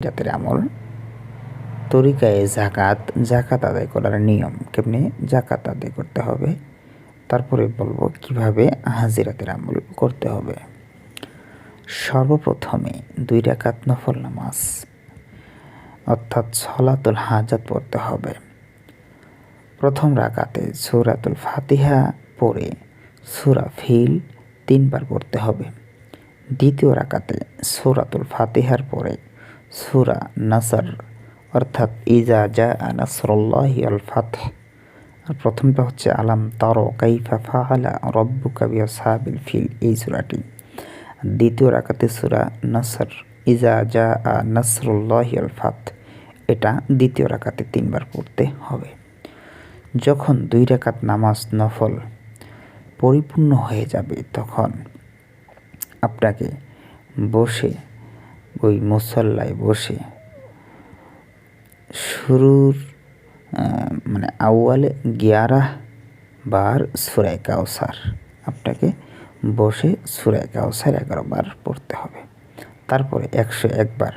রাতের আমল, তরিকায়ে জাকাত আদায় করার নিয়ম, কেমনে জাকাত আদায় করতে হবে, তারপরে বলবো কিভাবে হাজিরাতের আমল করতে হবে। সর্বপ্রথমে 2 রাকাত নফল নামাজ অর্থাৎ সলাতুল হাজাত পড়তে হবে। প্রথম রাকাতে সূরাতুল ফাতিহা পড়ে সূরা ফিল 3 বার পড়তে হবে। দ্বিতীয় রাকাতে সূরাতুল ফাতিহার পরে সূরা নাসর অর্থাৎ ইজা জাআ নাসরুল্লাহি ওয়াল ফাতহ, আর প্রথমটা হচ্ছে আলাম তারা কাইফা ফাআলা রাব্বুকা বিআসহাবিল ফিল, এই সূরাটি। দ্বিতীয় রাকাতে সূরা নাসর ইজা জাআ নাসরুল্লাহি ওয়াল ফাতহ, এটা দ্বিতীয় রাকাতে 3 বার পড়তে হবে। যখন 2 রাকাত নামাজ নফল পরিপূর্ণ হয়ে যাবে তখন আপনাকে বসে ওই মুসল্লায় বসে শুরুর আউয়ালে 11 বার সূরা কাউসার, আপনাকে বসে সূরা কাউসার 11 বার পড়তে হবে। তারপরে 101 বার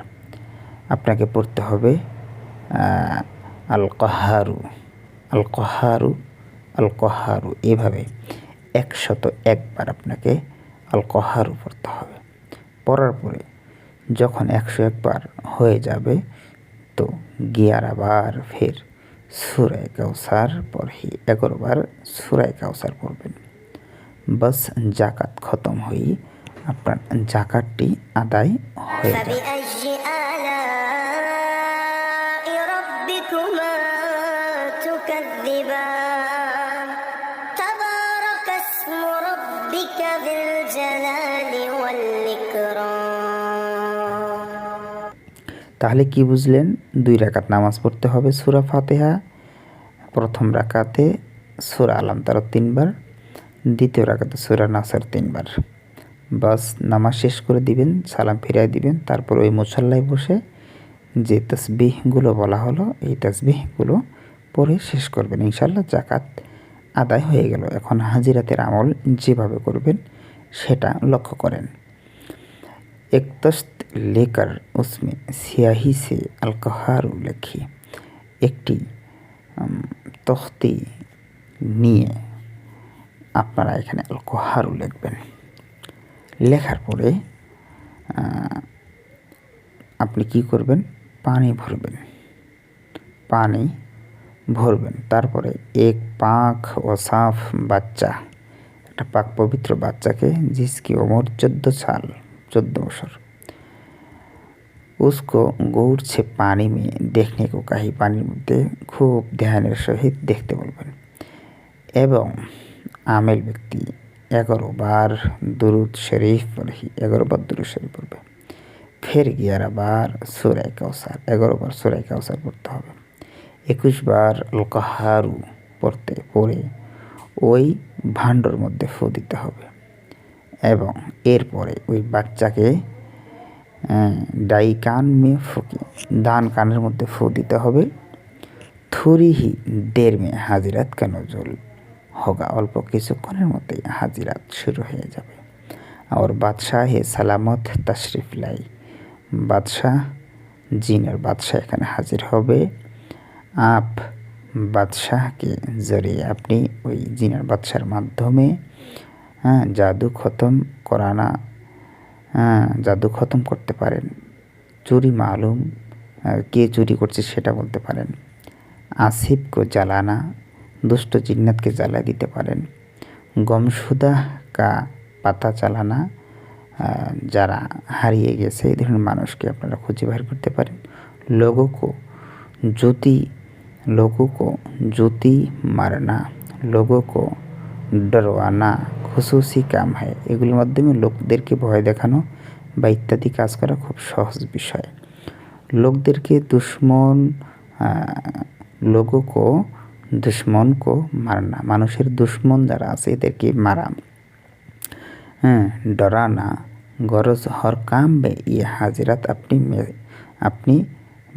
আপনাকে পড়তে হবে আল কাহারু আল কাহারু আল কাহারু, এভাবে 101 বার আপনাকে আল কাহারু পড়তে হবে। পড়ার পরে যখন 101 বার হয়ে যাবে তো 11 বার ফের সূরা কাউসার পড়ে 11 বার সূরা কাউসার পড়বেন। বাস জাকাত খতম হয়ে আপনার জাকাতটি আদায় হয়ে যাবে। তাহলে কি বুঝলেন? 2 রাকাত নামাজ পড়তে হবে সূরা ফাতিহা, প্রথম রাকাতে সূরা আলাম তারা 3 বার, দ্বিতীয় রাকাতে সূরা নাসর 3 বার। বাস নামাজ শেষ করে দিবেন, সালাম ফিরাই দিবেন। তারপর ওই মুসল্লায় বসে যে তাসবিহগুলো বলা হলো এই তাসবিহগুলো পড়ে শেষ করবেন। ইনশাআল্লাহ জাকাত আদায় হয়ে গেল। এখন হাজিরাতের আমল যেভাবে করবেন সেটা লক্ষ্য করেন। एक तख्त लेकर उसमें स्याही से अलकहारू लिखिए। একটি তখতি নিয়ে আপনারা এখানে অলকহারু লিখবেন। লেখার পরে আপনি কি করবেন? পানি ভরবেন। তারপরে এক পাক ও সাফ বাচ্চা, একটা পাক পবিত্র বাচ্চাকে, जिसकी उम्र 14 বছর, उसको गौर से पानी में देखने को कही, পানির মধ্যে খুব ধ্যানের সহিত দেখতে বলবেন। এবং আমেল ব্যক্তি 11 বার দুরুদ শরীফ পড়ে 11 বার দুরুদ শরীফ পড়বে। ফের 11 বার সূরা কাউসার 11 বার সূরা কাউসার পড়তে হবে। 21 বার আল কাহারু পড়ে ওই ভাণ্ডর মধ্যে ফু দিতে হবে। এবং এরপরে ওই বাচ্চাকে ডাই কান মে ফুকি, ডান কানের মধ্যে ফু দিতে হবে। থোড়ি হি দের মে হাজিরাত কা নজুল হোগা, অল্প কিছুক্ষণের মধ্যেই হাজিরাত শুরু হয়ে যাবে। আর বাদশাহ হে সালামত তশরিফ লাই, বাদশাহ জিনের বাদশাহ এখানে হাজির হবে। আপ বাদশাহকে জরিয়ে, আপনি ওই জিনের বাদশার মাধ্যমে জাদু খতম করতে পারেন। চুরি মালুম, কে চুরি করছে সেটা বলতে পারেন। আসিফকে জ্বালানা, দুষ্ট জিন্নাতকে জ্বালা দিতে পারেন। গমশুদা কা পাতা চালানা, যারা হারিয়ে গেছে এই ধরনের মানুষকে আপনারা খুঁজে বের করতে পারেন। লোগোকো জ্যোতি মারনা, লোগোকো ডরওয়ানা খুশুসি কাম হয়। এগুলোর মাধ্যমে লোকদেরকে ভয় দেখানো বা ইত্যাদি কাজ করা খুব সহজ বিষয়। লোকদেরকে দুশ্মনকো মারনা, মানুষের দুশ্মন যারা আছে এদেরকে মারা। ডরানা গরজ হর কাম বে ইয়ে হাজিরাত আপনি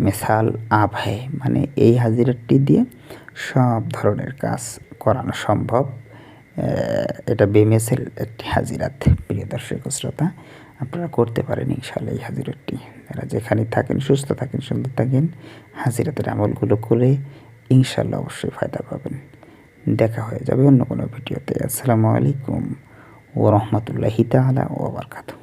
মেসাল আপ হয়, মানে এই হাজিরাতটি দিয়ে সব ধরনের কাজ করানো সম্ভব। এটা বেমেসেল একটি হাজিরাত। প্রিয় দর্শক শ্রোতা, আপনারা করতে পারেন ইনশাআল্লাহ এই হাজিরাতটি। এরা যেখানেই থাকেন সুস্থ থাকেন, সুন্দর থাকেন, হাজিরাতের আমলগুলো করে ইনশাল্লাহ অবশ্যই ফায়দা পাবেন। দেখা হয়ে যাবে অন্য কোনো ভিডিওতে। আসসালামু আলাইকুম ওয়া রাহমাতুল্লাহি তাআলা ওয়া বারাকাতুহু।